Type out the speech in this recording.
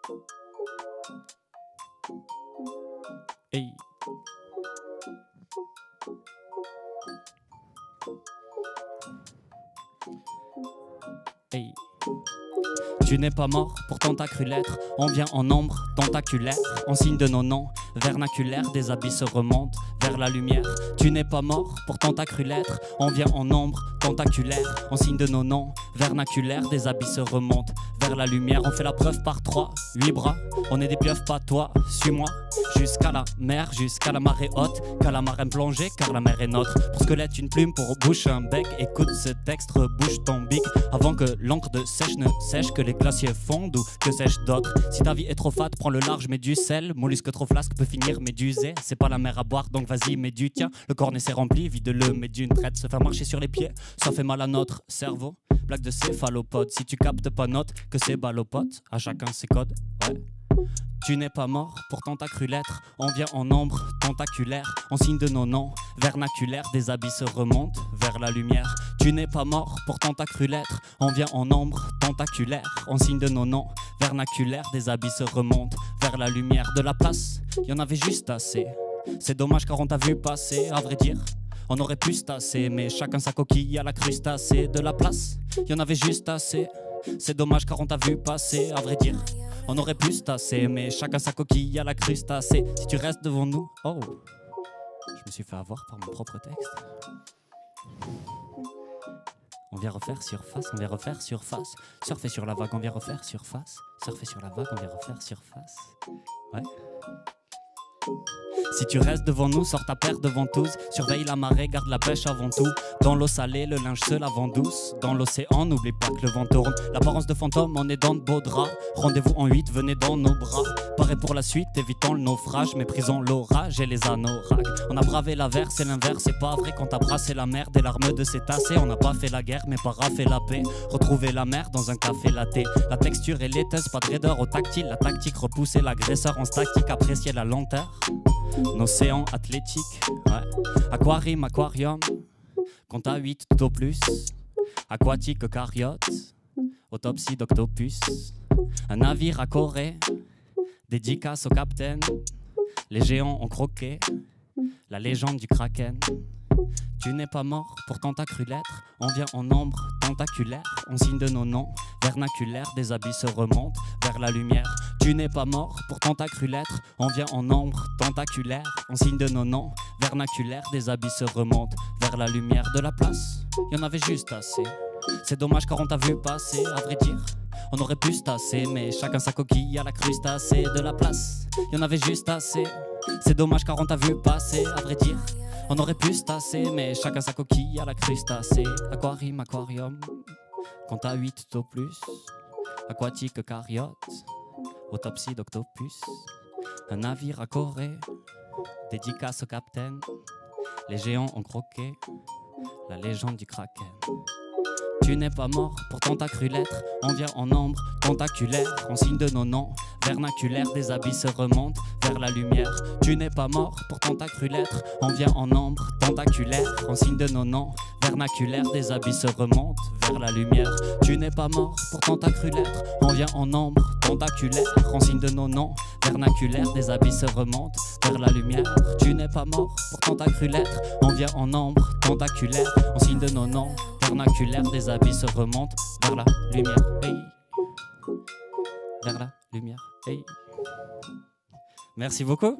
Hey. Hey. Tu n'es pas mort, pourtant t'as cru l'être. On vient en nombre tentaculaire, en signe de nos noms vernaculaires. Des abysses se remontent vers la lumière. Tu n'es pas mort, pourtant t'as cru l'être. On vient en nombre tentaculaire, en signe de nos noms vernaculaires. Des abysses se remontent vers la lumière. On fait la preuve par 3, 8 bras. On est des pieuvres, pas toi, suis-moi. Jusqu'à la mer, jusqu'à la marée haute. Qu'à la marine plongée, car la mer est nôtre. Pour squelette, une plume, pour bouche, un bec. Écoute ce texte, rebouche ton bic. Avant que l'encre de sèche ne sèche, que les glaciers fondent ou que sais-je d'autre. Si ta vie est trop fat, prends le large, mets du sel. Mollusque trop flasque peut finir médusé. C'est pas la mer à boire, donc vas-y, mets du tien. Le cornet s'est rempli, vide-le, mets d'une traite. Se faire marcher sur les pieds, ça fait mal à notre cerveau. Blague de céphalopode, si tu captes pas note, que c'est balopote. À chacun ses codes, ouais. Tu n'es pas mort, pourtant t'as cru l'être. On vient en nombre tentaculaire, en signe de nos noms vernaculaires. Des abysses se remontent vers la lumière. Tu n'es pas mort, pourtant t'as cru l'être. On vient en nombre tentaculaire, en signe de nos noms vernaculaires. Des abysses se remontent vers la lumière. De la place, y en avait juste assez. C'est dommage car on t'a vu passer, à vrai dire. On aurait pu se tasser, mais chacun sa coquille à la crustacée. De la place, y en avait juste assez. C'est dommage car on t'a vu passer, à vrai dire. On aurait pu se tasser, mais chacun sa coquille à la crustacée. Si tu restes devant nous, oh, je me suis fait avoir par mon propre texte. On vient refaire surface, on vient refaire surface. Surfer sur la vague, on vient refaire surface. Surfer sur la vague, on vient refaire surface. Ouais. Si tu restes devant nous, sors ta paire de ventouses. Surveille la marée, garde la pêche avant tout. Dans l'eau salée, le linge se lave en douce. Dans l'océan, n'oublie pas que le vent tourne. L'apparence de fantôme, on est dans de beaux draps. Rendez-vous en 8, venez dans nos bras. Paré pour la suite, évitons le naufrage. Méprisons l'orage et les anoraks. On a bravé l'averse et l'inverse, c'est pas vrai. Quand t'as brassé la mer, des larmes de cétacés. On n'a pas fait la guerre, mais para fait la paix. Retrouver la mer dans un café latte. La texture est laiteuse, pas de raideur au tactile. La tactique, repousser l'agresseur en statique. Apprécier la lenteur. Océan athlétique, ouais. Aquarium, aquarium, compte à 8 tout au plus. Aquatique, cariote, autopsie d'octopus. Un navire à Corée, dédicace au capitaine. Les géants ont croqué, la légende du kraken. Tu n'es pas mort, pourtant t'as cru l'être. On vient en nombre tentaculaire, on signe de nos noms vernaculaires. Des abysses se remontent vers la lumière. Tu n'es pas mort, pourtant t'as cru l'être. On vient en nombre tentaculaire, on signe de nos noms vernaculaires. Des abysses se remontent vers la lumière. De la place, y en avait juste assez. C'est dommage car on t'a vu passer, à vrai dire. On aurait pu se tasser, mais chacun sa coquille à la crustacée. De la place, y en avait juste assez. C'est dommage car on t'a vu passer, à vrai dire. On aurait pu se tasser, mais chacun sa coquille à la crustacée. Aquarium, aquarium, compte à 8 tout au plus. Aquatique, cariote, autopsie d'octopus. Un navire à Corée, dédicace au capitaine. Les géants ont croqué, la légende du kraken. Tu n'es pas mort, pourtant t'as cru l'être. On vient en nombre tentaculaire, on signe de nos noms vernaculaires. Des abysses se remontent vers la lumière. Tu n'es pas mort, pourtant t'as cru l'être. On vient en nombre tentaculaire, on signe de nos noms vernaculaires. Des abysses se remontent vers la lumière. Tu n'es pas mort, pourtant t'as cru l'être. On vient en nombre tentaculaire, on signe de nos noms vernaculaires. Des abysses se remontent vers la lumière. Tu n'es pas mort, pourtant t'as cru l'être. On vient en nombre tentaculaire, on signe de nos noms vernaculaire. Des abysses se remontent vers la lumière, hey. Vers la lumière, hey. Merci beaucoup.